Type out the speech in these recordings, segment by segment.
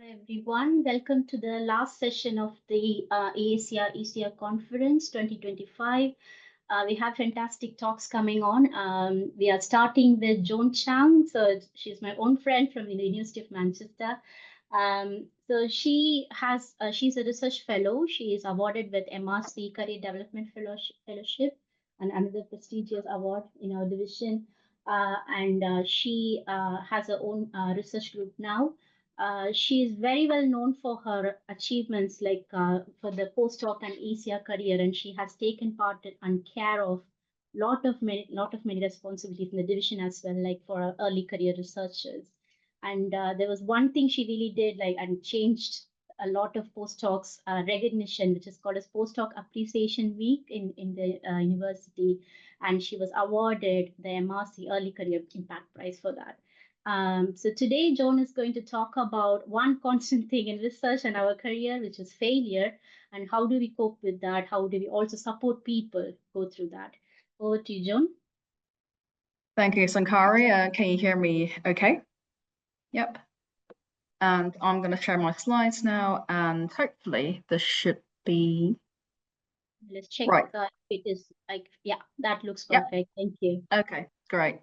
Everyone. Welcome to the last session of the EACR ECR Conference 2025. We have fantastic talks coming on. We are starting with Joan Chang. So she's my own friend from the University of Manchester. She's a research fellow. She is awarded with MRC Career Development Fellowship and another prestigious award in our division. And she has her own research group now. She is very well known for her achievements, like for the postdoc and ECR career, and she has taken part and care of lot of many responsibilities in the division as well, like for our early career researchers. And there was one thing she really did, like, and changed a lot of postdocs recognition, which is called as Postdoc Appreciation Week in the university, and she was awarded the MRC Early Career Impact Prize for that. So today, Joan is going to talk about one constant thing in research and our career, which is failure, and how do we cope with that? How do we also support people go through that? Over to you, Joan. Thank you, Sankari. Can you hear me okay? Yep. And I'm going to share my slides now, and hopefully this should be... Let's check right. if it is like, yeah, that looks perfect. Yep. Thank you. Okay, great.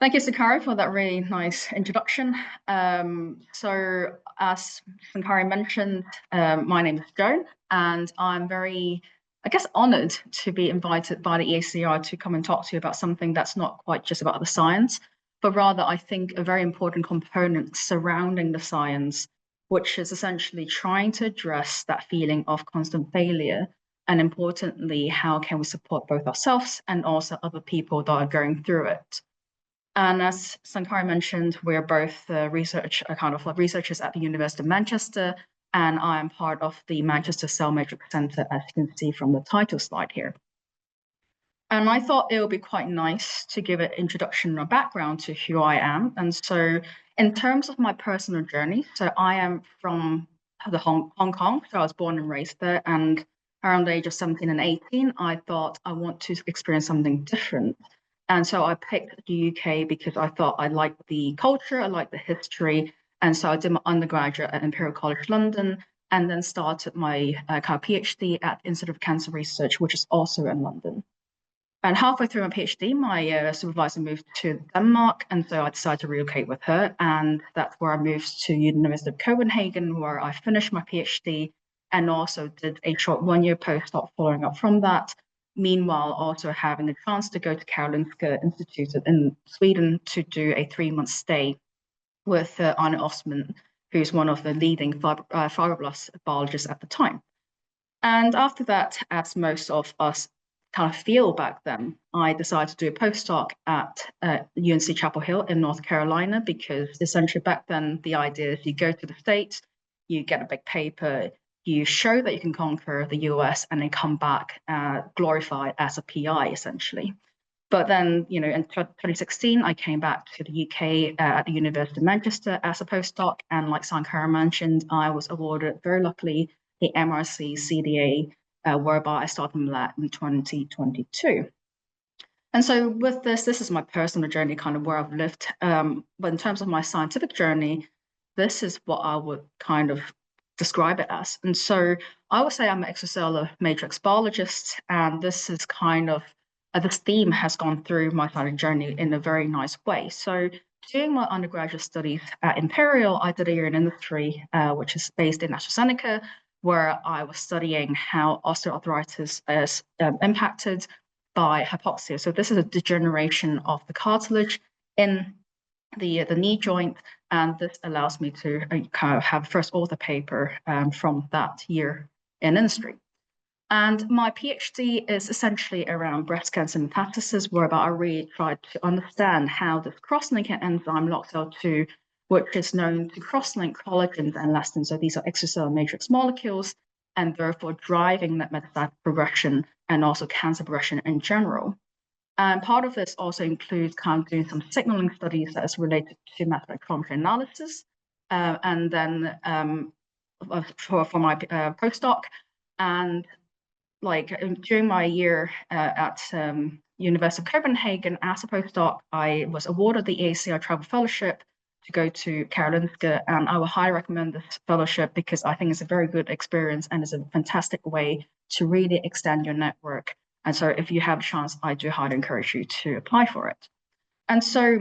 Thank you, Sankari, for that really nice introduction. So as Sankari mentioned, my name is Joan, and I'm very, I guess, honored to be invited by the EACR to come and talk to you about something that's not quite just about the science, but rather, I think, a very important component surrounding the science, which is essentially trying to address that feeling of constant failure. And importantly, how can we support both ourselves and also other people that are going through it? And as Sankari mentioned, we're both researchers at the University of Manchester, and I am part of the Manchester Cell Matrix Centre, as you can see from the title slide here. And I thought it would be quite nice to give an introduction or background to who I am. And so in terms of my personal journey, so I am from Hong Kong, so I was born and raised there, and around the age of 17 and 18, I thought I want to experience something different. And so I picked the UK because I thought I liked the culture, I liked the history. And so I did my undergraduate at Imperial College London, and then started my PhD at Institute of Cancer Research, which is also in London. And halfway through my PhD, my supervisor moved to Denmark, and so I decided to relocate with her. And that's where I moved to University of Copenhagen, where I finished my PhD and also did a short one-year postdoc following up from that. Meanwhile, also having a chance to go to Karolinska Institute in Sweden to do a 3-month stay with Arne Osman, who's one of the leading fibroblast biologists at the time. And after that, as most of us kind of feel back then, I decided to do a postdoc at UNC Chapel Hill in North Carolina, because essentially back then, the idea is you go to the States, you get a big paper, you show that you can conquer the US, and then come back glorified as a PI, essentially. But then, in 2016, I came back to the UK at the University of Manchester as a postdoc. And like Sankara mentioned, I was awarded, very luckily, the MRC CDA, whereby I started that in 2022. And so with this is my personal journey, kind of where I've lived. But in terms of my scientific journey, this is what I would kind of describe it as. And so I would say I'm an extracellular matrix biologist, and this is kind of, this theme has gone through my scientific journey in a very nice way. So during my undergraduate studies at Imperial, I did a year in industry, which is based in AstraZeneca, where I was studying how osteoarthritis is impacted by hypoxia. So this is a degeneration of the cartilage in the knee joint, and this allows me to kind of have first author paper from that year in industry. And my PhD is essentially around breast cancer metastasis, whereby I really tried to understand how this cross-linking enzyme LOXL2, which is known to cross-link collagen and elastin, so these are extracellular matrix molecules, and therefore driving that metastatic progression and also cancer progression in general. And part of this also includes kind of doing some signaling studies that is related to mass spectrometry analysis. And then for my postdoc, and during my year at University of Copenhagen as a postdoc, I was awarded the EACR Travel Fellowship, to go to Karolinska, and I would highly recommend this fellowship because I think it's a very good experience and it's a fantastic way to really extend your network. And so if you have a chance, I do highly encourage you to apply for it. And so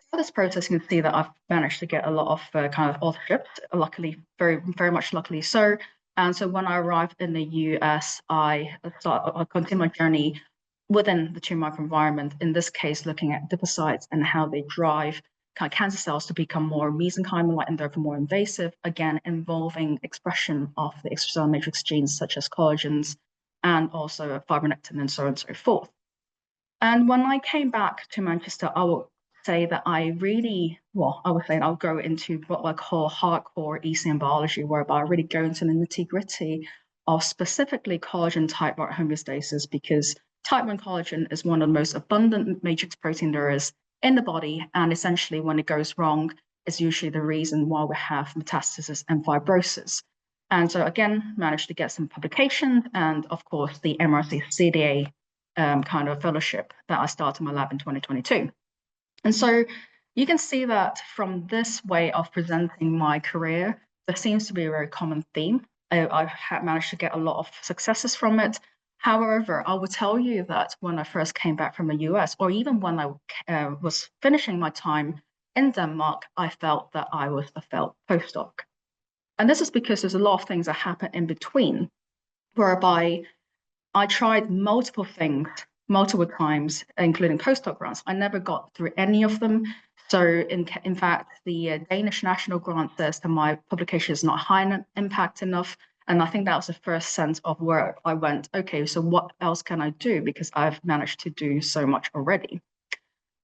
for this process, you can see that I've managed to get a lot of kind of authorships, luckily, very, very much luckily so. And so when I arrived in the US, I continued my journey within the tumor microenvironment, in this case, looking at adipocytes and how they drive kind of cancer cells to become more mesenchymal and therefore more invasive, again, involving expression of the extracellular matrix genes such as collagens and also fibronectin and so on and so forth. And when I came back to Manchester, I would say that I would say I'll go into what I call hardcore ECM biology, whereby I really go into the nitty-gritty of specifically collagen type 1 homeostasis, because type 1 collagen is one of the most abundant matrix protein there is in the body. And essentially, when it goes wrong, is usually the reason why we have metastasis and fibrosis. And so again, managed to get some publications and of course the MRC CDA kind of fellowship that I started my lab in 2022. And so you can see that from this way of presenting my career, there seems to be a very common theme. I have managed to get a lot of successes from it. However, I will tell you that when I first came back from the US, or even when I was finishing my time in Denmark, I felt that I was a failed postdoc. And this is because there's a lot of things that happen in between, whereby I tried multiple things, multiple times, including postdoc grants. I never got through any of them. So in fact, the Danish national grant says that my publication is not high impact enough. And I think that was the first sense of where I went, okay, so what else can I do? Because I've managed to do so much already.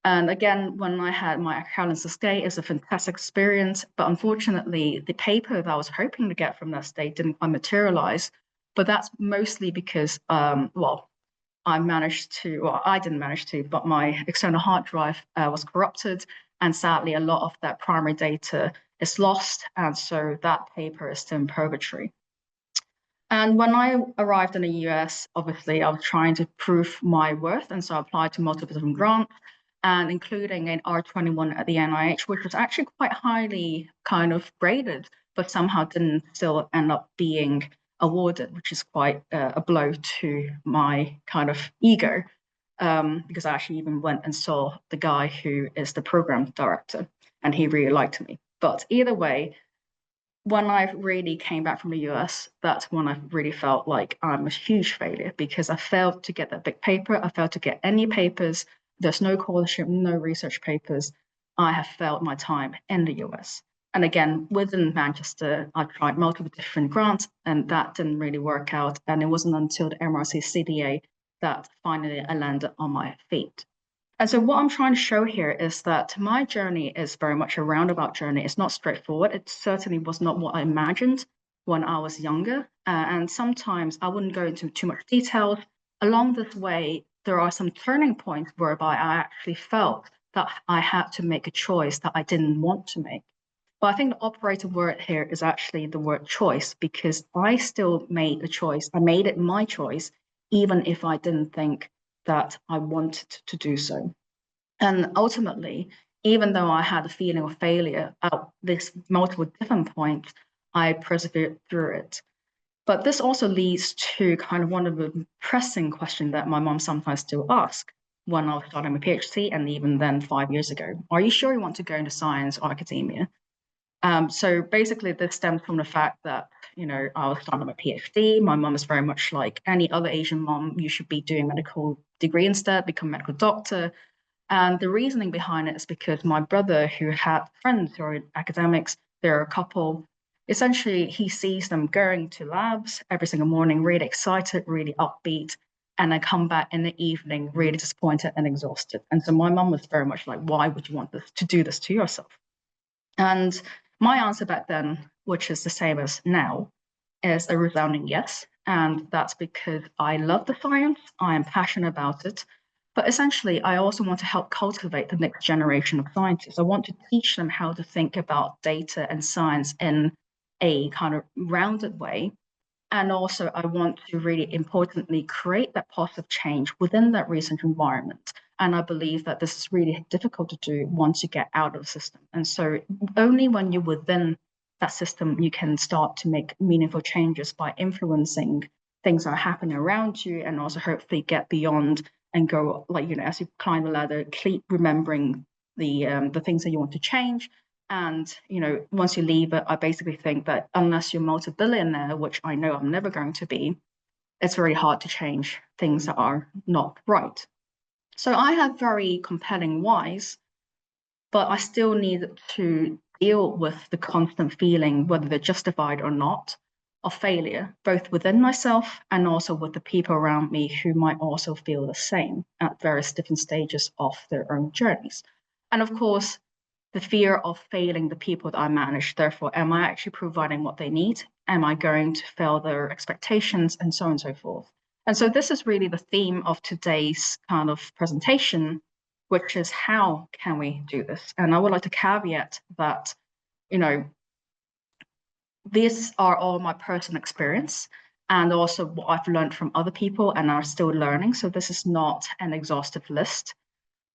And again, when I had my Karolinska stay, it's a fantastic experience. But unfortunately, the paper that I was hoping to get from that stay didn't quite materialize. But that's mostly because, I didn't manage to, but my external hard drive was corrupted. And sadly, a lot of that primary data is lost. And so that paper is still in purgatory. And when I arrived in the US, obviously, I was trying to prove my worth. And so I applied to multiple different grants, and including an R21 at the NIH, which was actually quite highly kind of graded, but somehow didn't still end up being awarded, which is quite a blow to my kind of ego, because I actually even went and saw the guy who is the program director, and he really liked me. But either way, when I really came back from the US, that's when I really felt like I'm a huge failure, because I failed to get that big paper. I failed to get any papers. There's no scholarship, no research papers. I have failed my time in the US. And again, within Manchester, I tried multiple different grants and that didn't really work out. And it wasn't until the MRC CDA that finally I landed on my feet. And so what I'm trying to show here is that my journey is very much a roundabout journey. It's not straightforward. It certainly was not what I imagined when I was younger. And sometimes I wouldn't go into too much detail. Along this way, there are some turning points whereby I actually felt that I had to make a choice that I didn't want to make. But I think the operator word here is actually the word choice, because I still made a choice. I made it my choice, even if I didn't think that I wanted to do so. And ultimately, even though I had a feeling of failure at this multiple different points, I persevered through it. But this also leads to kind of one of the pressing questions that my mom sometimes still asks when I was starting my PhD, and even then 5 years ago. Are you sure you want to go into science or academia? So basically, this stems from the fact that, I was starting my PhD. My mom is very much like any other Asian mom. You should be doing medical degree instead, become a medical doctor. And the reasoning behind it is because my brother, who had friends who are academics, they're a couple, essentially he sees them going to labs every single morning, really excited, really upbeat, and then come back in the evening really disappointed and exhausted. And so my mom was very much like, why would you want to do this to yourself? And my answer back then, which is the same as now, is a resounding yes. And that's because I love the science, I am passionate about it. But essentially, I also want to help cultivate the next generation of scientists. I want to teach them how to think about data and science in a kind of rounded way. And also, I want to really importantly create that positive change within that research environment. And I believe that this is really difficult to do once you get out of the system. And so only when you're within that system, you can start to make meaningful changes by influencing things that are happening around you, and also hopefully get beyond and go, like, as you climb the ladder, keep remembering the things that you want to change. And once you leave it, I basically think that unless you're multi-billionaire, which I know I'm never going to be, it's very hard to change things that are not right. So I have very compelling whys, but I still need to deal with the constant feeling, whether they're justified or not, of failure, both within myself and also with the people around me who might also feel the same at various different stages of their own journeys. And of course, the fear of failing the people that I manage. Therefore, am I actually providing what they need? Am I going to fail their expectations, and so on and so forth? And so this is really the theme of today's kind of presentation, which is how can we do this? And I would like to caveat that, these are all my personal experience and also what I've learned from other people and are still learning. So this is not an exhaustive list.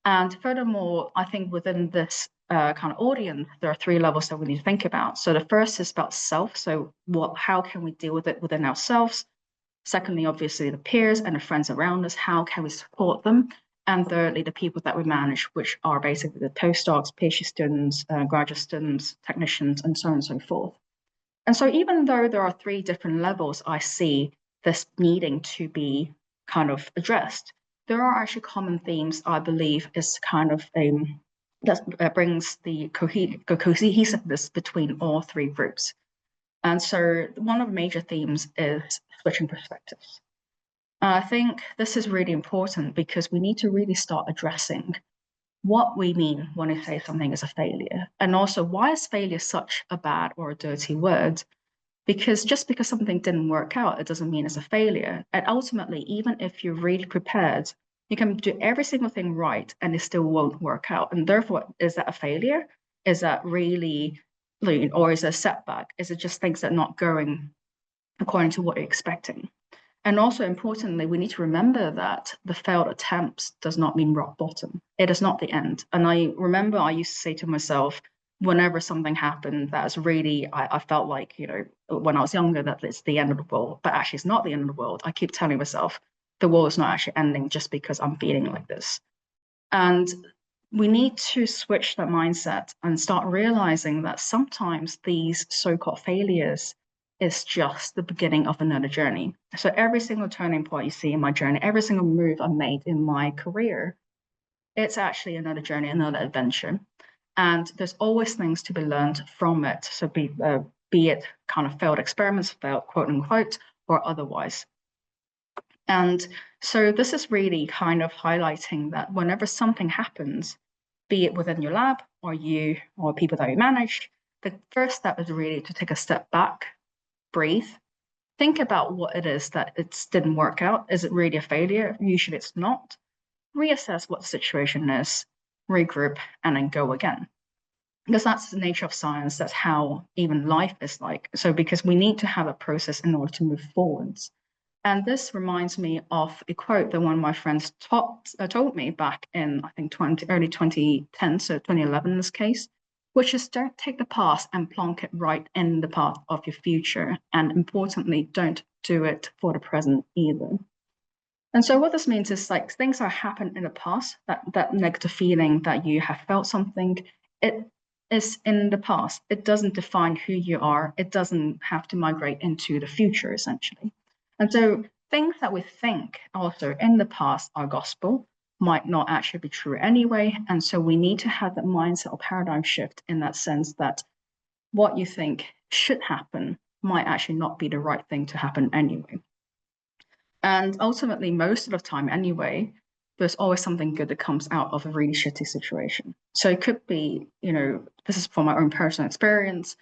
And furthermore, I think within this kind of audience, there are 3 levels that we need to think about. So the first is about self. So how can we deal with it within ourselves? Secondly, obviously, the peers and the friends around us, how can we support them? And thirdly, the people that we manage, which are basically the postdocs, PhD students, graduate students, technicians, and so on and so forth. And so even though there are 3 different levels, I see this needing to be kind of addressed, there are actually common themes I believe is kind of that brings the cohesiveness between all 3 groups. And so one of the major themes is switching perspectives. I think this is really important because we need to really start addressing what we mean when we say something is a failure, and also why is failure such a bad or a dirty word? Because just because something didn't work out, it doesn't mean it's a failure. And ultimately, even if you're really prepared, you can do every single thing right and it still won't work out. And therefore, is that a failure? Is that really, or is it a setback? Is it just things that are not going according to what you're expecting? And also importantly, we need to remember that the failed attempts does not mean rock bottom. It is not the end. And I remember I used to say to myself, whenever something happened that's really, I felt like, when I was younger, that it's the end of the world, but actually it's not the end of the world. I keep telling myself the world is not actually ending just because I'm feeling like this. And we need to switch that mindset and start realizing that sometimes these so-called failures is just the beginning of another journey. So every single turning point you see in my journey, every single move I made in my career, it's actually another journey, another adventure. And there's always things to be learned from it. So be it kind of failed experiments, failed quote unquote, or otherwise. And so this is really kind of highlighting that whenever something happens, be it within your lab or you or people that you manage, the first step is really to take a step back, breathe, think about what it is that it didn't work out. Is it really a failure? Usually it's not. Reassess what the situation is, regroup, and then go again. Because that's the nature of science. That's how even life is like. So because we need to have a process in order to move forwards. And this reminds me of a quote that one of my friends told me back in, I think, early 2010, so 2011 in this case, which is don't take the past and plonk it right in the path of your future. And importantly, don't do it for the present either. And so what this means is like things that happened in the past, that negative feeling that you have felt something, it is in the past. It doesn't define who you are. It doesn't have to migrate into the future, essentially. And so things that we think also in the past are gospel might not actually be true anyway. And so we need to have that mindset or paradigm shift in that sense that what you think should happen might actually not be the right thing to happen anyway. And ultimately, most of the time anyway, there's always something good that comes out of a really shitty situation. So it could be, this is from my own personal experience.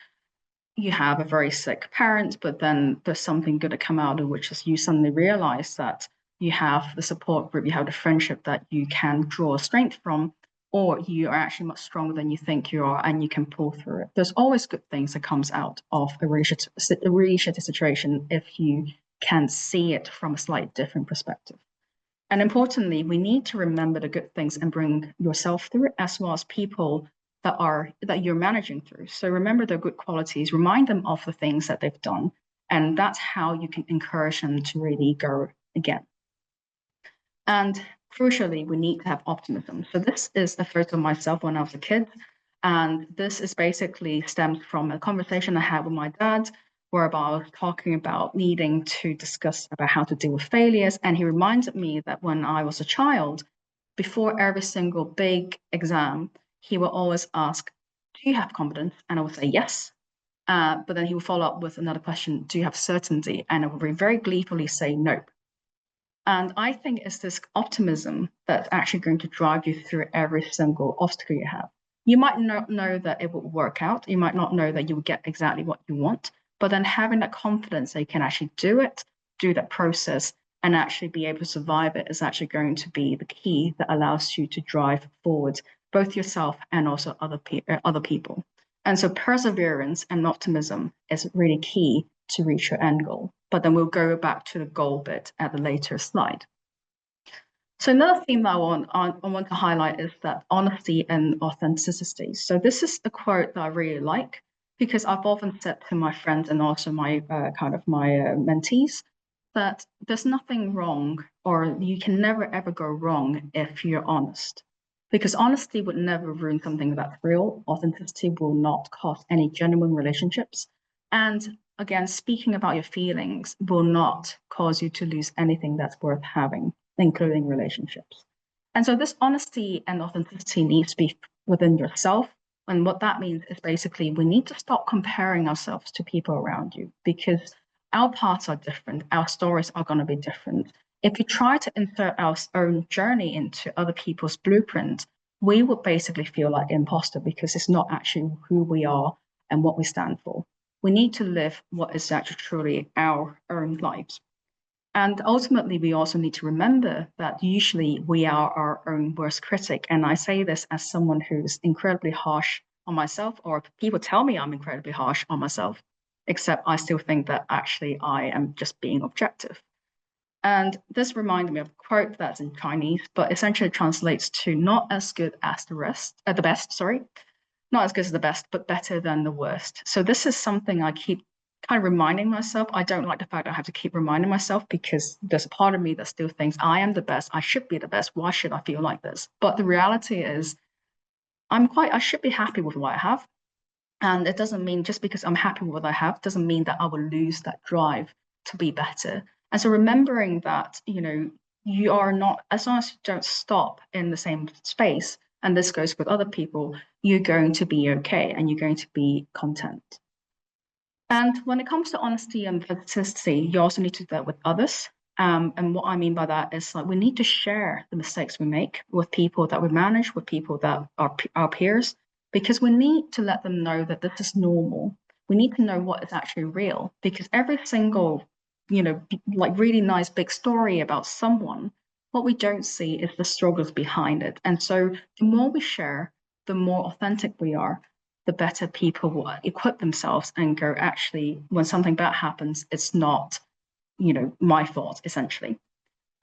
You have a very sick parent, but then there's something good to come out of, which is you suddenly realize that you have the support group, you have the friendship that you can draw strength from, or you are actually much stronger than you think you are and you can pull through it. There's always good things that comes out of a really shitty situation if you can see it from a slightly different perspective. And importantly, we need to remember the good things and bring yourself through it, as well as people that you're managing through. So remember their good qualities, remind them of the things that they've done, and that's how you can encourage them to really go again. And crucially, we need to have optimism. So this is a photo of myself when I was a kid. And this is basically stemmed from a conversation I had with my dad, whereby I was talking about needing to discuss about how to deal with failures. And he reminded me that when I was a child, before every single big exam, he would always ask, do you have confidence? And I would say yes. But then he would follow up with another question, do you have certainty? And I would very gleefully say no. And I think it's this optimism that's actually going to drive you through every single obstacle you have. You might not know that it will work out. You might not know that you will get exactly what you want, but then having that confidence that you can actually do it, do that process, and actually be able to survive it is actually going to be the key that allows you to drive forward both yourself and also other people. And so perseverance and optimism is really key to reach your end goal. But then we'll go back to the goal bit at a later slide. So another theme that I want to highlight is that honesty and authenticity. So this is a quote that I really like, because I've often said to my friends and also my mentees that there's nothing wrong, or you can never ever go wrong if you're honest. Because honesty would never ruin something that's real. Authenticity will not cost any genuine relationships. And again, speaking about your feelings will not cause you to lose anything that's worth having, including relationships. And so this honesty and authenticity needs to be within yourself. And what that means is basically we need to stop comparing ourselves to people around you, because our paths are different. Our stories are going to be different. If we try to insert our own journey into other people's blueprint, we would basically feel like imposter, because it's not actually who we are and what we stand for. We need to live what is actually truly our own lives. And ultimately, we also need to remember that usually we are our own worst critic. And I say this as someone who's incredibly harsh on myself, or people tell me I'm incredibly harsh on myself, except I still think that actually I am just being objective. And this reminded me of a quote that's in Chinese, but essentially translates to not as good as the best, sorry, not as good as the best, but better than the worst. So this is something I keep kind of reminding myself. I don't like the fact that I have to keep reminding myself, because there's a part of me that still thinks I am the best. I should be the best. Why should I feel like this? But the reality is I should be happy with what I have. And it doesn't mean just because I'm happy with what I have, doesn't mean that I will lose that drive to be better. And so remembering that, you are not, as long as you don't stop in the same space, and this goes with other people, you're going to be okay and you're going to be content. And when it comes to honesty and authenticity, you also need to do that with others. And what I mean by that is, like, we need to share the mistakes we make with people that we manage, with people that are our peers, because we need to let them know that this is normal. We need to know what is actually real, because every single, like really nice big story about someone, what we don't see is the struggles behind it. And so the more we share, the more authentic we are, the better people will equip themselves and go, actually, when something bad happens, it's not, my fault, essentially.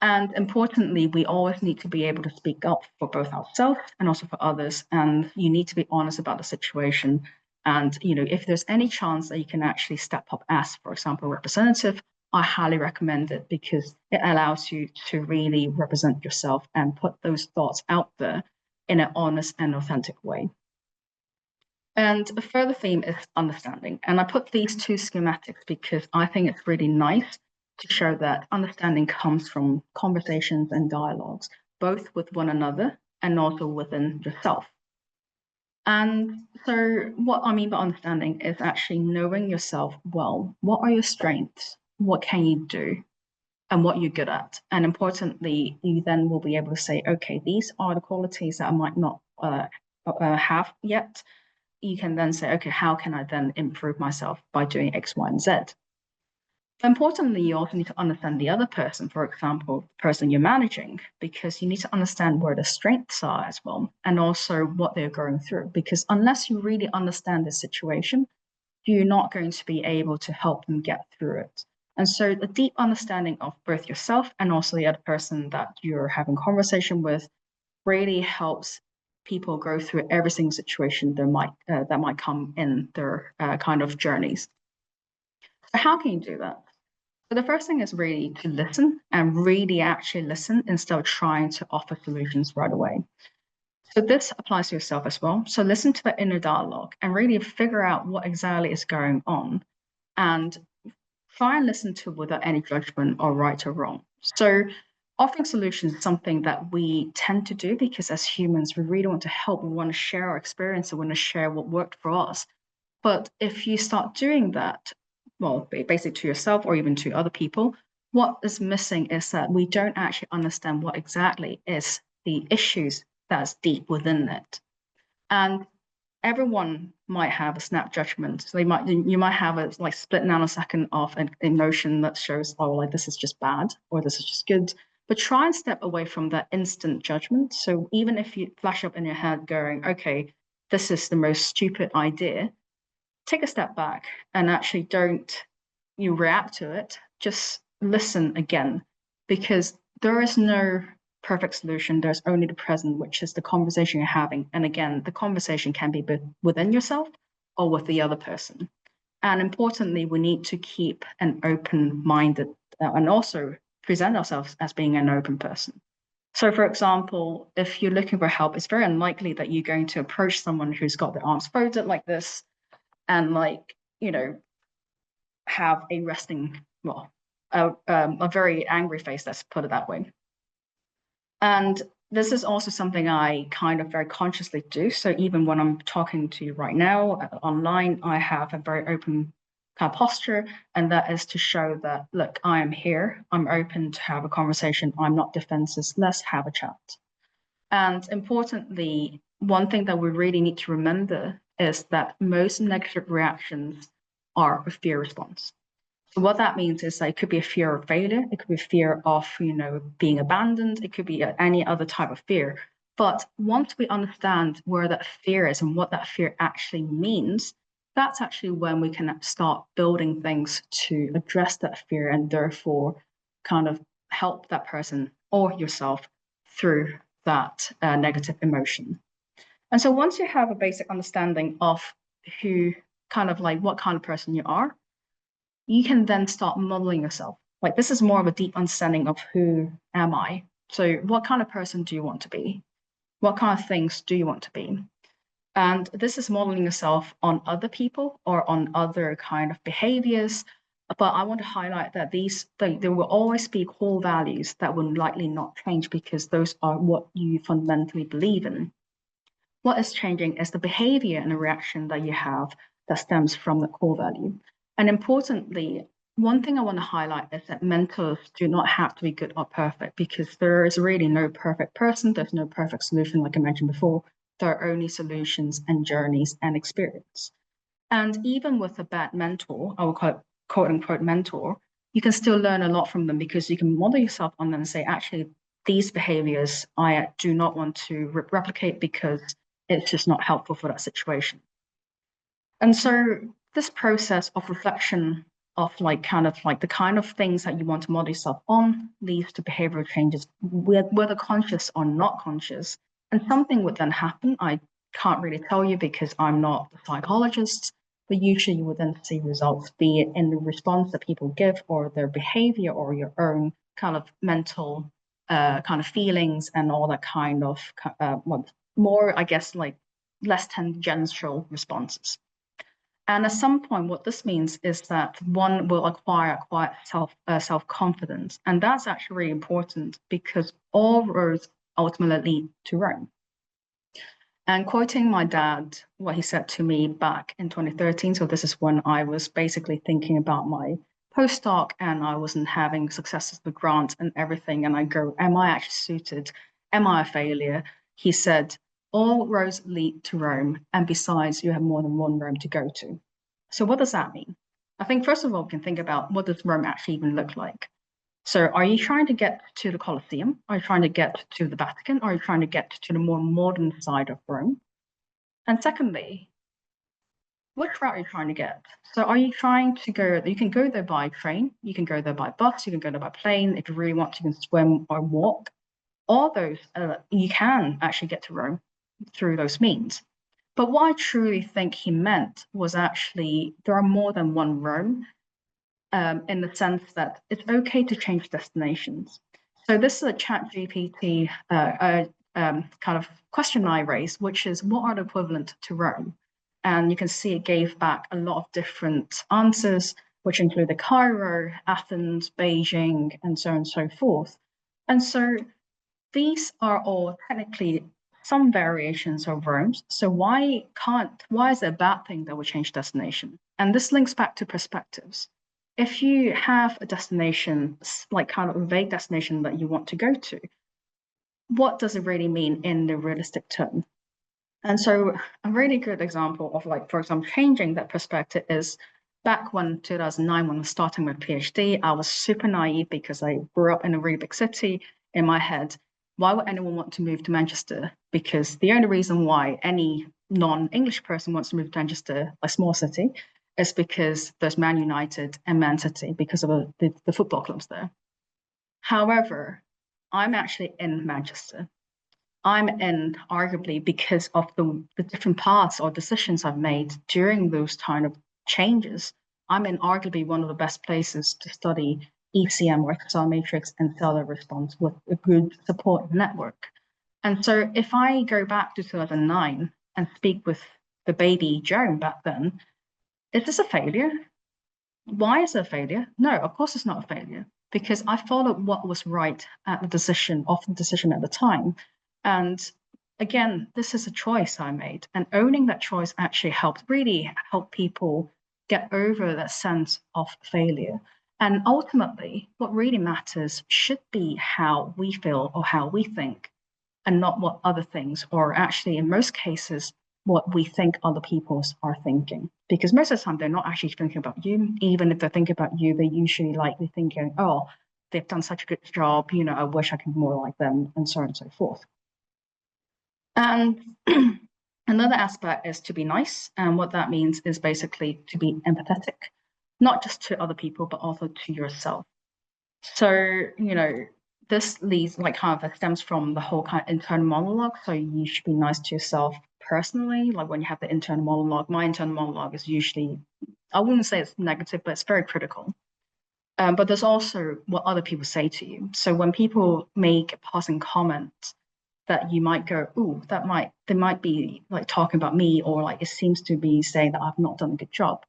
And importantly, we always need to be able to speak up for both ourselves and also for others. And you need to be honest about the situation. And, if there's any chance that you can actually step up as, for example, a representative, I highly recommend it, because it allows you to really represent yourself and put those thoughts out there in an honest and authentic way. And a further theme is understanding. And I put these two schematics because I think it's really nice to show that understanding comes from conversations and dialogues, both with one another and also within yourself. And so what I mean by understanding is actually knowing yourself well. What are your strengths? What can you do? And what you're good at. And importantly, you then will be able to say, okay, these are the qualities that I might not have yet. You can then say, okay, how can I then improve myself by doing X, Y, and Z? Importantly, you also need to understand the other person, for example, the person you're managing, because you need to understand where the strengths are as well, and also what they're going through. Because unless you really understand the situation, you're not going to be able to help them get through it. And so a deep understanding of both yourself and also the other person that you're having conversation with really helps people go through every single situation that might come in their kind of journeys. So how can you do that? So the first thing is really to listen and really actually listen instead of trying to offer solutions right away. So this applies to yourself as well. So listen to the inner dialogue and really figure out what exactly is going on and try and listen to without any judgment or right or wrong. So offering solutions is something that we tend to do because as humans, we really want to help. We want to share our experience. We want to share what worked for us. But if you start doing that, well, basically to yourself or even to other people, what is missing is that we don't actually understand what exactly is the issues that's deep within it. And everyone might have a snap judgment. So you might have a like split nanosecond of an emotion that shows, oh, like this is just bad or this is just good. But try and step away from that instant judgment. So even if you flash up in your head going, okay, this is the most stupid idea, take a step back and actually don't you react to it. Just listen again, because there is no perfect solution. There's only the present, which is the conversation you're having. And again, the conversation can be within yourself or with the other person. And importantly, we need to keep an open-minded and also present ourselves as being an open person. So, for example, if you're looking for help, it's very unlikely that you're going to approach someone who's got their arms folded like this and have a resting, well, a very angry face, let's put it that way. And this is also something I kind of very consciously do. So even when I'm talking to you right now online, I have a very open kind of posture, and that is to show that, look, I am here, I'm open to have a conversation, I'm not defensive, let's have a chat. And importantly, one thing that we really need to remember is that most negative reactions are a fear response. So what that means is that it could be a fear of failure, it could be a fear of, being abandoned, it could be any other type of fear. But once we understand where that fear is and what that fear actually means, that's actually when we can start building things to address that fear and therefore kind of help that person or yourself through that negative emotion. And so once you have a basic understanding of who kind of like what kind of person you are, you can then start modeling yourself. Like this is more of a deep understanding of who am I? So what kind of person do you want to be? What kind of things do you want to be? And this is modeling yourself on other people or on other kind of behaviors. But I want to highlight that there will always be core values that will likely not change because those are what you fundamentally believe in. What is changing is the behavior and the reaction that you have that stems from the core value. And importantly, one thing I want to highlight is that mentors do not have to be good or perfect because there is really no perfect person. There's no perfect solution, like I mentioned before. There are only solutions and journeys and experience. And even with a bad mentor, I will call it quote unquote mentor, you can still learn a lot from them because you can model yourself on them and say, actually, these behaviors I do not want to replicate because it's just not helpful for that situation. And so this process of reflection of the kind of things that you want to model yourself on leads to behavioral changes, whether conscious or not conscious. And something would then happen. I can't really tell you because I'm not a psychologist, but usually you would then see results, be it in the response that people give or their behavior or your own kind of mental kind of feelings and all that kind of more, I guess, like less tangential responses. And at some point, what this means is that one will acquire quite self-confidence. And that's actually really important because all roads ultimately lead to Rome. And quoting my dad, what he said to me back in 2013, so this is when I was basically thinking about my postdoc and I wasn't having successes with grants and everything. And I go, am I actually suited? Am I a failure? He said, all roads lead to Rome. And besides, you have more than one Rome to go to. So what does that mean? I think first of all, we can think about what does Rome actually even look like. So are you trying to get to the Colosseum? Are you trying to get to the Vatican? Or are you trying to get to the more modern side of Rome? And secondly, which route are you trying to get? So are you trying to go, you can go there by train, you can go there by bus, you can go there by plane. If you really want to, you can swim or walk. All those, you can actually get to Rome through those means. But what I truly think he meant was actually there are more than one Rome, in the sense that it's okay to change destinations. So this is a ChatGPT kind of question I raised, which is what are the equivalent to Rome? And you can see it gave back a lot of different answers, which included Cairo, Athens, Beijing, and so on and so forth. And so these are all technically some variations of Rome's. So why is it a bad thing that we change destination? And this links back to perspectives. If you have a destination, like kind of a vague destination that you want to go to, what does it really mean in the realistic term? And so a really good example of, like, for example, changing that perspective is back when 2009, when I was starting my PhD, I was super naive because I grew up in a really big city. In my head, why would anyone want to move to Manchester? Because the only reason why any non-English person wants to move to Manchester, a small city, is because there's Man United and Man City because of the football clubs there. However, I'm actually in Manchester. I'm in arguably because of the different paths or decisions I've made during those kind of changes. I'm in arguably one of the best places to study ECM or exercise matrix and cellular response with a good support network. And so if I go back to 2009 and speak with the baby Joan back then, is this a failure? Why is it a failure? No, of course it's not a failure, because I followed what was right at the decision at the time. And again, this is a choice I made, and owning that choice actually really help people get over that sense of failure. And ultimately, what really matters should be how we feel or how we think, and not what other things, or actually in most cases, what we think other people are thinking. Because most of the time, they're not actually thinking about you. Even if they think about you, they're usually likely thinking, oh, they've done such a good job, I wish I could be more like them, and so on and so forth. And another aspect is to be nice. And what that means is basically to be empathetic, not just to other people, but also to yourself. So, this leads, like, kind of stems from the whole kind of internal monologue. So you should be nice to yourself personally. Like when you have the internal monologue, my internal monologue is usually, I wouldn't say it's negative, but it's very critical. But there's also what other people say to you. So when people make a passing comment that you might go, ooh, they might be like talking about me, or like it seems to be saying that I've not done a good job.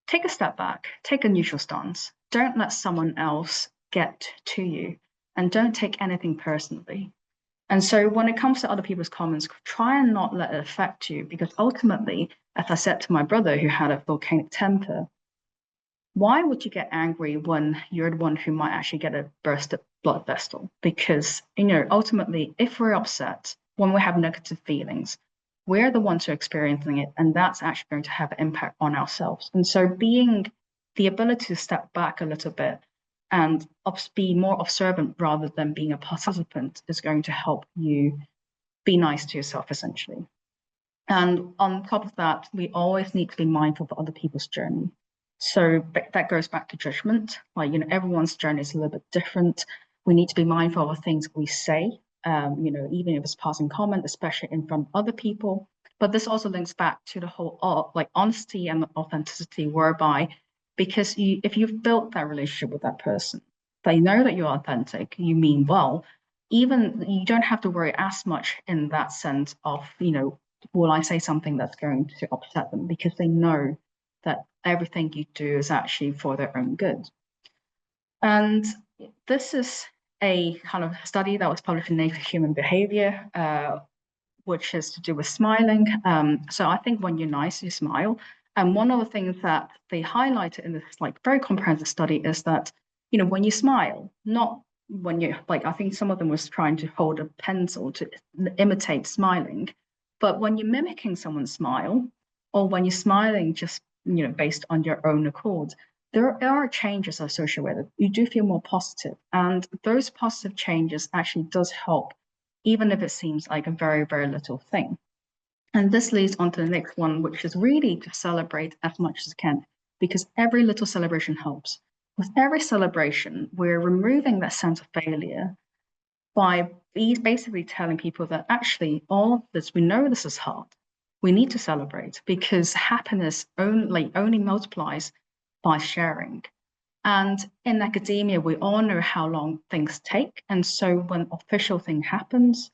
Take a step back, take a neutral stance. Don't let someone else get to you, and don't take anything personally. And so when it comes to other people's comments, try and not let it affect you, because ultimately, as I said to my brother who had a volcanic temper, why would you get angry when you're the one who might actually get a bursted blood vessel? Because, ultimately, if we're upset, when we have negative feelings, we're the ones who are experiencing it, and that's actually going to have an impact on ourselves. And so being the ability to step back a little bit and be more observant rather than being a participant is going to help you be nice to yourself, essentially. And on top of that, we always need to be mindful of other people's journey. So that goes back to judgment. Like, everyone's journey is a little bit different. We need to be mindful of the things we say, even if it's passing comment, especially in front of other people. But this also links back to the whole like honesty and authenticity, whereby, because if you've built that relationship with that person, they know that you're authentic, you mean well, even you don't have to worry as much in that sense of, will I say something that's going to upset them, because they know that everything you do is actually for their own good. And this is a kind of study that was published in Nature Human Behavior, which is to do with smiling. So I think when you're nice, you smile. And one of the things that they highlighted in this like very comprehensive study is that, when you smile, not when you like, I think some of them was trying to hold a pencil to imitate smiling, but when you're mimicking someone's smile, or when you're smiling just based on your own accord, there are changes associated with it. You do feel more positive, and those positive changes actually does help, even if it seems like a very, very little thing. And this leads on to the next one, which is really to celebrate as much as you can, because every little celebration helps. With every celebration, we're removing that sense of failure by basically telling people that actually all of this, we know this is hard. We need to celebrate because happiness only multiplies by sharing. And in academia, we all know how long things take. And so when official thing happens,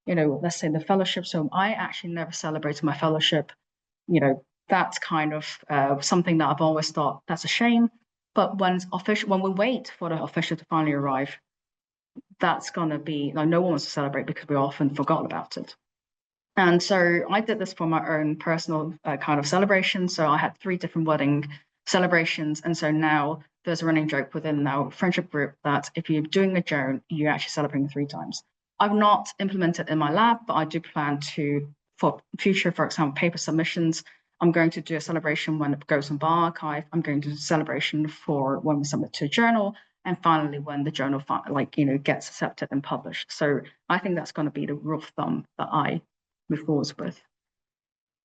let's say the fellowship. So I actually never celebrated my fellowship. That's kind of something that I've always thought that's a shame. But when we wait for the official to finally arrive, that's going to be like no one wants to celebrate because we often forgot about it. And so I did this for my own personal kind of celebration. So I had 3 different wedding celebrations. And so now there's a running joke within our friendship group that if you're doing a Joan, you're actually celebrating 3 times. I've not implemented in my lab, but I do plan to, for future, for example, paper submissions, I'm going to do a celebration when it goes on bar archive. I'm going to do a celebration for when we submit to a journal. And finally, when the journal gets accepted and published. So I think that's going to be the rule of thumb that I move forwards with.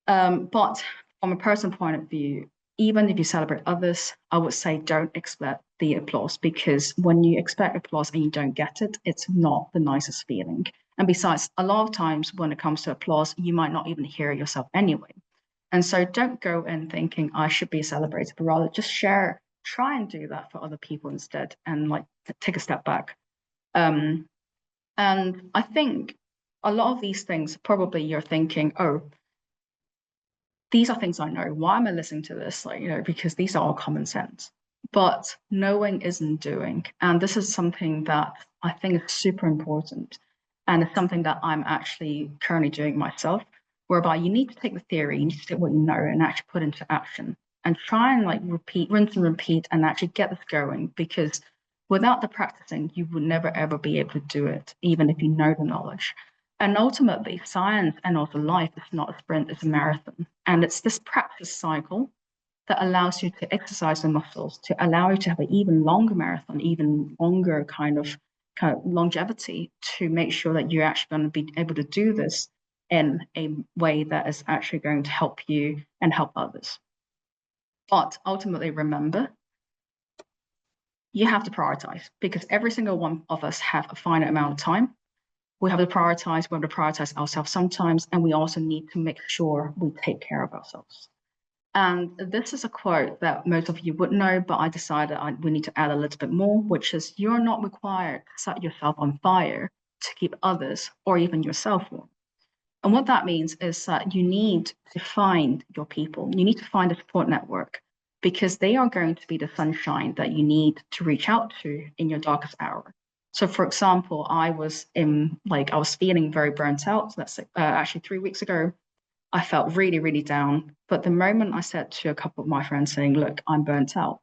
But from a personal point of view, even if you celebrate others, I would say don't expect the applause, because when you expect applause and you don't get it, it's not the nicest feeling. And besides, a lot of times when it comes to applause, you might not even hear it yourself anyway. And so don't go in thinking I should be celebrated, but rather just try and do that for other people instead, and take a step back. And I think a lot of these things, probably you're thinking, oh, these are things I know. Why am I listening to this? Because these are all common sense. But knowing isn't doing. And this is something that I think is super important. And it's something that I'm actually currently doing myself, whereby you need to take the theory, you need to take what you know and actually put into action. And try and rinse and repeat and actually get this going, because without the practicing, you would never ever be able to do it, even if you know the knowledge. And ultimately, science and also life is not a sprint, it's a marathon. And it's this practice cycle that allows you to exercise the muscles, to allow you to have an even longer marathon, even longer kind of longevity, to make sure that you're actually going to be able to do this in a way that is actually going to help you and help others. But ultimately, remember, you have to prioritize, because every single one of us have a finite amount of time. We have to prioritize ourselves sometimes, and we also need to make sure we take care of ourselves. And this is a quote that most of you would know, but I decided we need to add a little bit more, which is, you're not required to set yourself on fire to keep others or even yourself warm. And what that means is that you need to find your people. You need to find a support network, because they are going to be the sunshine that you need to reach out to in your darkest hour. So for example, I was feeling very burnt out. That's actually 3 weeks ago. I felt really, really down. But the moment I said to a couple of my friends saying, look, I'm burnt out,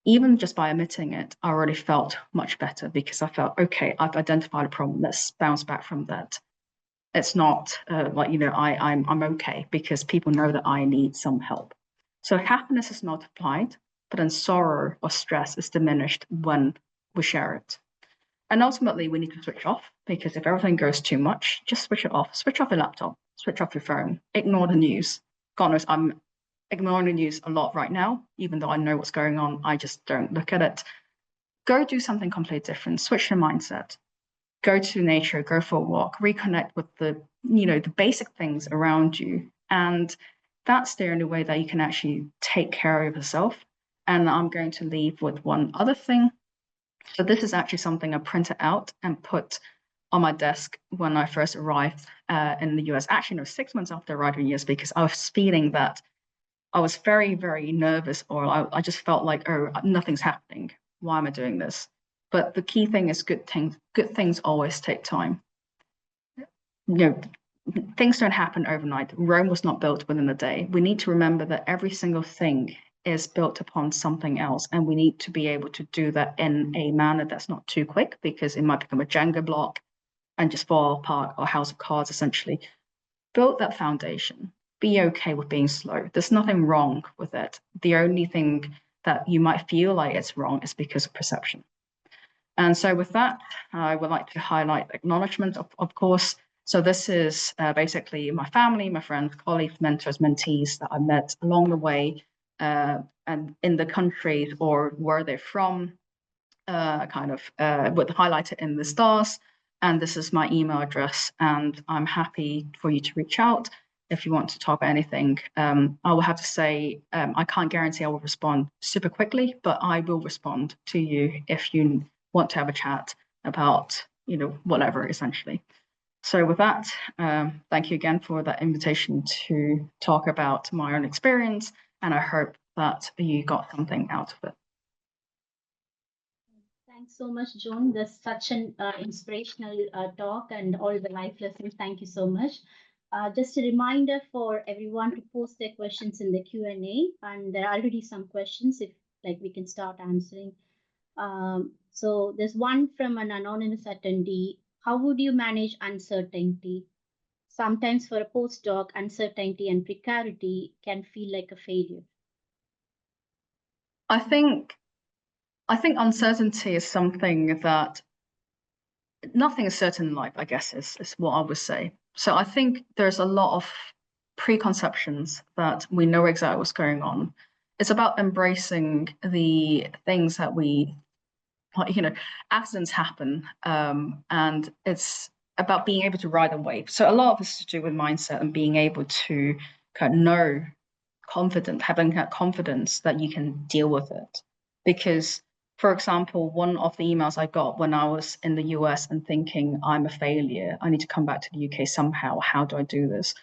even just by admitting it, I already felt much better, because I felt, okay, I've identified a problem. Let's bounce back from that. It's not I'm okay, because people know that I need some help. So happiness is multiplied, but then sorrow or stress is diminished when we share it. And ultimately, we need to switch off, because if everything goes too much, just switch it off. Switch off your laptop, switch off your phone, ignore the news. God knows I'm ignoring the news a lot right now, even though I know what's going on. I just don't look at it. Go do something completely different. Switch your mindset. Go to nature, go for a walk, reconnect with the basic things around you. And that's the only way that you can actually take care of yourself. And I'm going to leave with one other thing. So this is actually something I printed out and put on my desk when I first arrived in the US. Actually, no, 6 months after arriving in the US, because I was feeling that I was very, very nervous, or I just felt like, oh, nothing's happening. Why am I doing this? But the key thing is good things always take time. Things don't happen overnight. Rome was not built within a day. We need to remember that every single thing is built upon something else, and we need to be able to do that in a manner that's not too quick, because it might become a Jenga block and just fall apart, or house of cards essentially. Build that foundation, be okay with being slow. There's nothing wrong with it. The only thing that you might feel like it's wrong is because of perception. And so with that, I would like to highlight acknowledgement, of course. So this is basically my family, my friends, colleagues, mentors, mentees that I met along the way, and in the countries or where they're from, with highlighted in the stars. And this is my email address, and I'm happy for you to reach out if you want to talk about anything. I will have to say, I can't guarantee I will respond super quickly, but I will respond to you if you want to have a chat about, whatever, essentially. So with that, thank you again for that invitation to talk about my own experience, and I hope that you got something out of it. Thanks so much, Joan. That's such an inspirational talk and all the life lessons. Thank you so much. Just a reminder for everyone to post their questions in the Q&A, and there are already some questions. If we can start answering. So there's one from an anonymous attendee. How would you manage uncertainty? Sometimes for a postdoc, uncertainty and precarity can feel like a failure. I think uncertainty is something that nothing is certain in life, I guess, is what I would say. So I think there's a lot of preconceptions that we know exactly what's going on. It's about embracing the things that accidents happen, and it's about being able to ride the wave. So a lot of this is to do with mindset and being able to kind of know, having that confidence that you can deal with it. Because, for example, one of the emails I got when I was in the US and thinking I'm a failure, I need to come back to the UK somehow. How do I do this?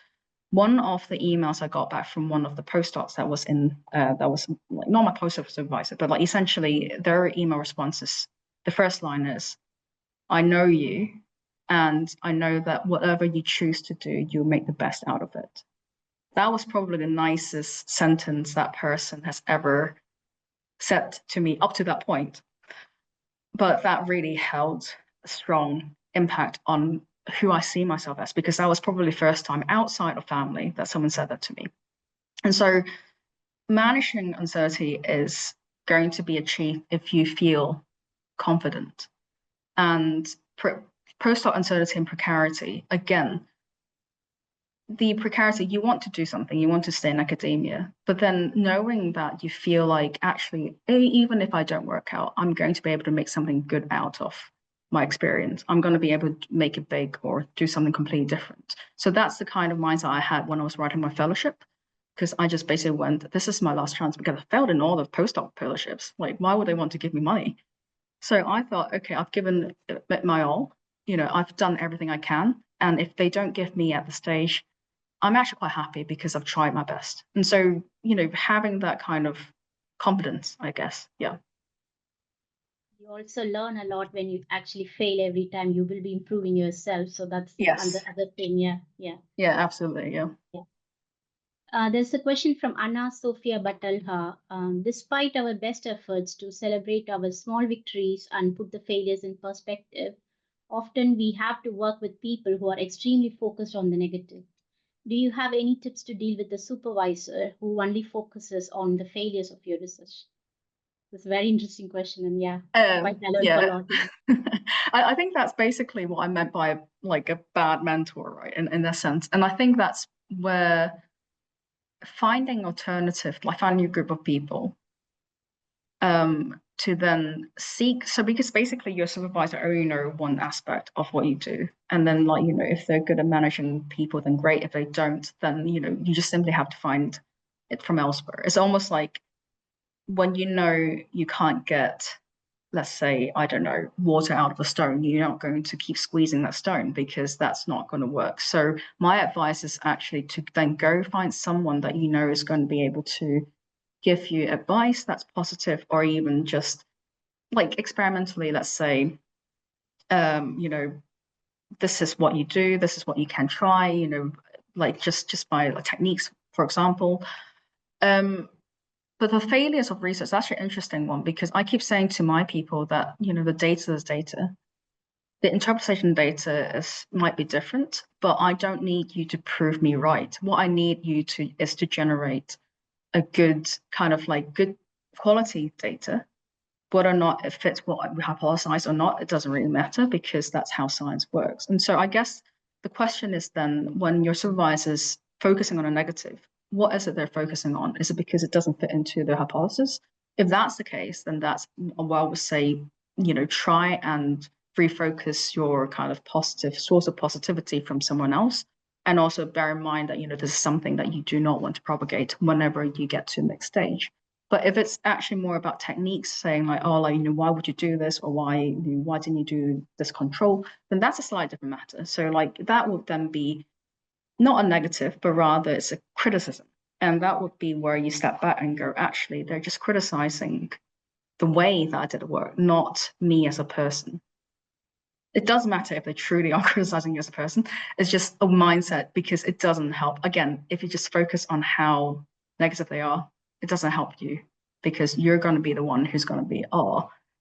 One of the emails I got back from one of the postdocs that was not my postdoc supervisor, but essentially their email responses. The first line is, "I know you, and I know that whatever you choose to do, you'll make the best out of it." That was probably the nicest sentence that person has ever said to me up to that point. But that really held a strong impact on who I see myself as, because that was probably the first time outside of family that someone said that to me. And so managing uncertainty is going to be achieved if you feel confident. And postdoc uncertainty and precarity, again, the precarity, you want to do something, you want to stay in academia, but then knowing that you feel like, actually, even if I don't work out, I'm going to be able to make something good out of my experience. I'm going to be able to make it big or do something completely different. So that's the kind of mindset I had when I was writing my fellowship, because I just basically went, this is my last chance, because I failed in all the postdoc fellowships. Why would they want to give me money? So I thought, okay, I've given it my all. I've done everything I can. And if they don't give me at the stage, I'm actually quite happy because I've tried my best. And so, having that kind of confidence, I guess. Yeah. You also learn a lot when you actually fail every time. You will be improving yourself. So that's the other thing. Yeah. Yeah. Yeah, absolutely. Yeah. There's a question from Anna Sofia Batalha. Despite our best efforts to celebrate our small victories and put the failures in perspective, often we have to work with people who are extremely focused on the negative. Do you have any tips to deal with the supervisor who only focuses on the failures of your research? It's a very interesting question, and quite relevant for a lot. I think that's basically what I meant by a bad mentor, right? In that sense. And I think that's where finding finding a group of people to then seek. So because basically your supervisor only know one aspect of what you do. And then if they're good at managing people, then great. If they don't, then, you just simply have to find it from elsewhere. It's almost like when you can't get, let's say, I don't know, water out of a stone, you're not going to keep squeezing that stone because that's not going to work. So my advice is actually to then go find someone that is going to be able to give you advice that's positive, or even just experimentally, let's say, this is what you do, this is what you can try, just by techniques, for example. But the failures of research, that's an interesting one, because I keep saying to my people that, the data is data. the interpretation data might be different, but I don't need you to prove me right. What I need you to is to generate a good kind of like good quality data. Whether or not it fits what we hypothesize or not, it doesn't really matter because that's how science works. And so I guess the question is then, when your supervisor's focusing on a negative, what is it they're focusing on? Is it because it doesn't fit into their hypothesis? If that's the case, then that's what I would say, try and refocus your kind of positive source of positivity from someone else. And also bear in mind that, this is something that you do not want to propagate whenever you get to the next stage. But if it's actually more about techniques, saying like, oh, like, why would you do this, or why didn't you do this control, then that's a slightly different matter. So like that would then be not a negative, but rather it's a criticism. And that would be where you step back and go, actually, they're just criticizing the way that I did the work, not me as a person. It does matter if they truly are criticizing you as a person. It's just a mindset, because it doesn't help. Again, if you just focus on how negative they are, it doesn't help you, because you're going to be the one who's going to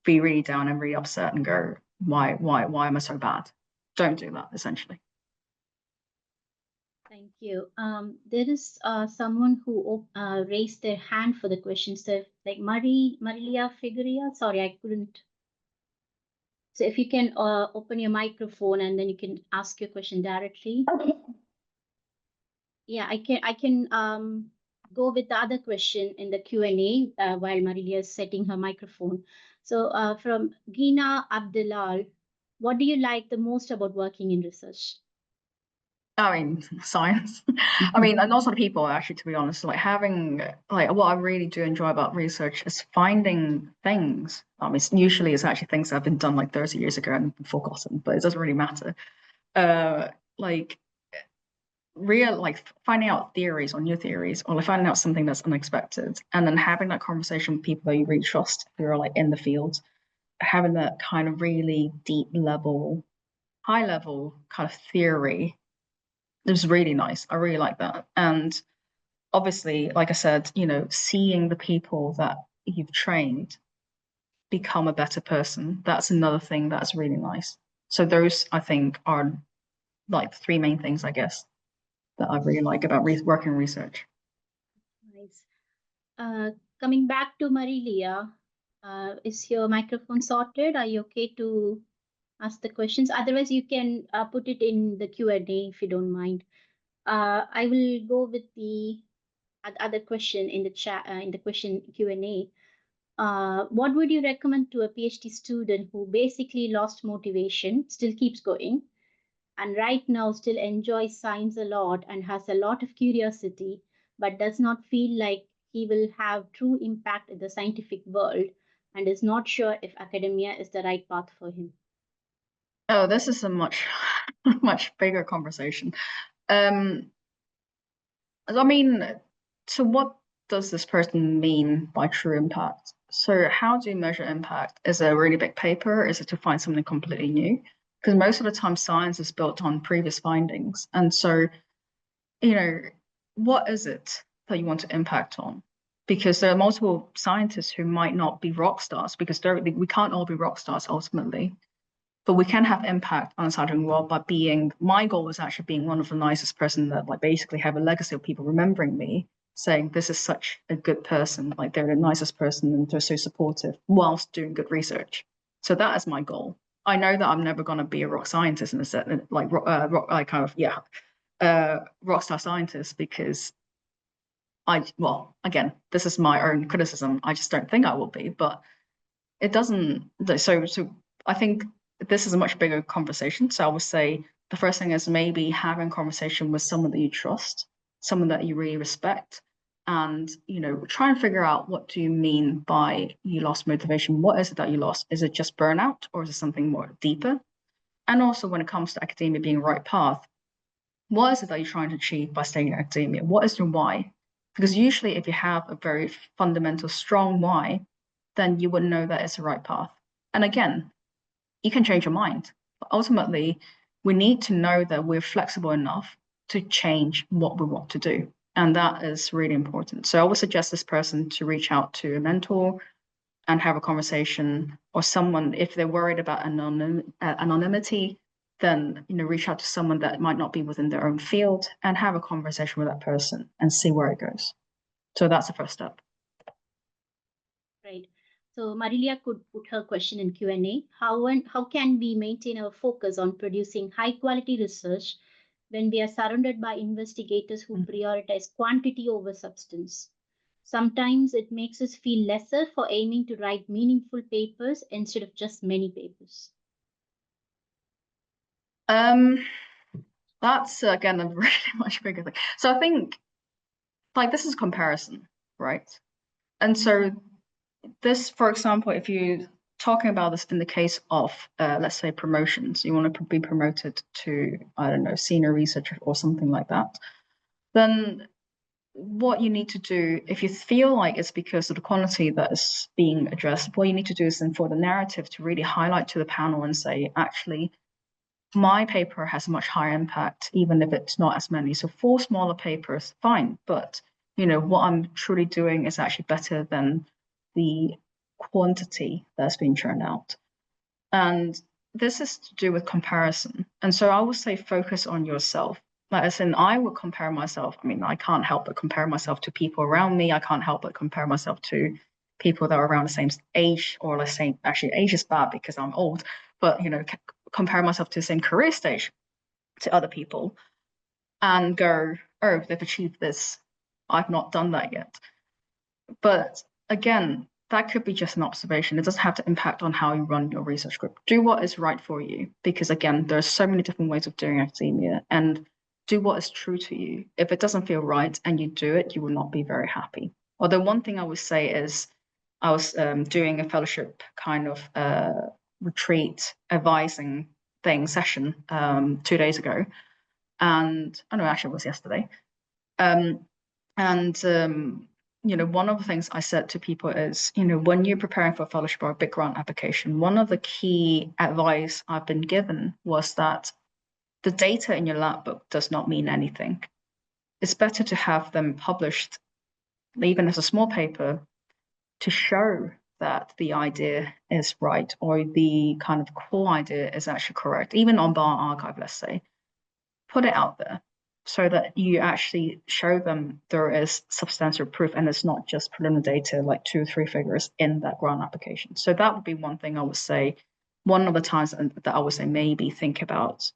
be really down and really upset and go, why am I so bad? Don't do that, essentially. Thank you. There is someone who raised their hand for the question. So, like Marilia Figueria. Sorry, I couldn't. So, if you can open your microphone and then you can ask your question directly. Yeah, I can go with the other question in the Q&A while Marilia is setting her microphone. So, from Gina Abdulal, what do you like the most about working in research? I mean, science. I mean, and also the people, actually, to be honest, like having, like, what I really do enjoy about research is finding things. I mean, usually it's actually things that have been done like 30 years ago and forgotten, but it doesn't really matter. Like like finding out theories or new theories, or like finding out something that's unexpected, and then having that conversation with people that you really trust who are like in the field, having that kind of really deep level, high level kind of theory. It was really nice. I really like that. And obviously, like I said, seeing the people that you've trained become a better person, that's another thing that's really nice. So those, I think, are like the three main things, I guess, that I really like about working research. Nice. Uh, Coming back to Marilia, is your microphone sorted? Are you okay to ask the questions? Otherwise, you can put it in the Q&A if you don't mind. I will go with the other question in the chat, in the question Q&A. What would you recommend to a PhD student who basically lost motivation, still keeps going, and right now still enjoys science a lot and has a lot of curiosity, but does not feel like he will have true impact in the scientific world and is not sure if academia is the right path for him? Oh, this is a much, much bigger conversation. I mean, so what does this person mean by true impact? So how do you measure impact? Is it a really big paper? Is it to find something completely new? Because most of the time science is built on previous findings. And so, what is it that you want to impact on? Because there are multiple scientists who might not be rock stars, because we can't all be rock stars ultimately. But we can have impact on the scientific world by my goal was actually being one of the nicest person that like basically have a legacy of people remembering me, saying this is such a good person, like they're the nicest person and they're so supportive whilst doing good research. So that is my goal. I know that I'm never going to be a rock scientist in a set, like rock star scientist, because again, this is my own criticism. I just don't think I will be, but it doesn't. So I think this is a much bigger conversation. So I would say the first thing is maybe having a conversation with someone that you trust, someone that you really respect, and try and figure out, what do you mean by you lost motivation? What is it that you lost? Is it just burnout, or is it something more deeper? And also, when it comes to academia being the right path, what is it that you're trying to achieve by staying in academia? What is your why? Because usually, if you have a very fundamental, strong why, then you would know that it's the right path. And again, you can change your mind. But ultimately, we need to know that we're flexible enough to change what we want to do. And that is really important. So I would suggest this person to reach out to a mentor and have a conversation, or someone, if they're worried about anonymity, then reach out to someone that might not be within their own field and have a conversation with that person and see where it goes. So that's the first step. Right. So Marilia could put her question in Q&A. How can we maintain our focus on producing high quality research when we are surrounded by investigators who prioritize quantity over substance? Sometimes it makes us feel lesser for aiming to write meaningful papers instead of just many papers. That's again a really much bigger thing. So I think like this is comparison, right? And so this, for example, if you're talking about this in the case of, let's say, promotions, you want to be promoted to, I don't know, senior researcher or something like that, then what you need to do, if you feel like it's because of the quality that is being addressed, what you need to do is then for the narrative to really highlight to the panel and say, actually, my paper has a much higher impact, even if it's not as many. So 4 smaller papers, fine, but what I'm truly doing is actually better than the quantity that's being churned out. And this is to do with comparison. And so I would say focus on yourself. Like as in, I would compare myself. I mean, I can't help but compare myself to people around me. I can't help but compare myself to people that are around the same age, or let's say, actually, age is bad because I'm old, but compare myself to the same career stage to other people and go, oh, they've achieved this. I've not done that yet. But again, that could be just an observation. It doesn't have to impact on how you run your research group. Do what is right for you, because again, there's so many different ways of doing academia, and do what is true to you. If it doesn't feel right and you do it, you will not be very happy. Although one thing I would say is I was doing a fellowship kind of retreat advising session 2 days ago. And I know actually it was yesterday. One of the things I said to people is, when you're preparing for a fellowship or a big grant application, one of the key advice I've been given was that the data in your lab book does not mean anything. It's better to have them published, even as a small paper, to show that the idea is right, or the kind of core idea is actually correct, even on bioRxiv, let's say. Put it out there so that you actually show them there is substantial proof, and it's not just preliminary data like 2 or 3 figures in that grant application. So that would be one thing I would say. One of the times that I would say maybe think about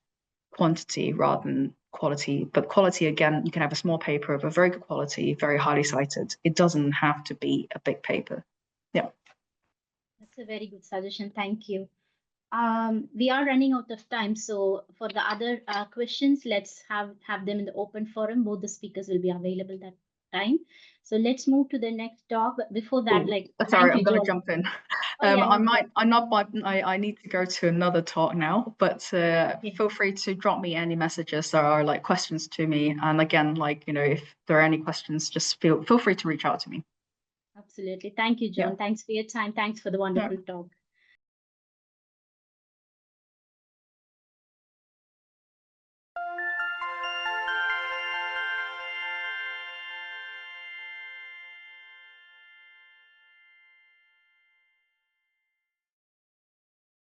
quantity rather than quality. But quality, again, you can have a small paper of a very good quality, very highly cited. It doesn't have to be a big paper. Yeah. That's a very good suggestion. Thank you. We are running out of time, so for the other questions, let's have them in the open forum. Both the speakers will be available that time. So let's move to the next talk. But before that, sorry, I'm going to jump in. I need to go to another talk now, but feel free to drop me any messages or like questions to me. And again, if there are any questions, just feel free to reach out to me. Absolutely. Thank you, Joan. Yeah. Thanks for your time. Thanks for the wonderful talk.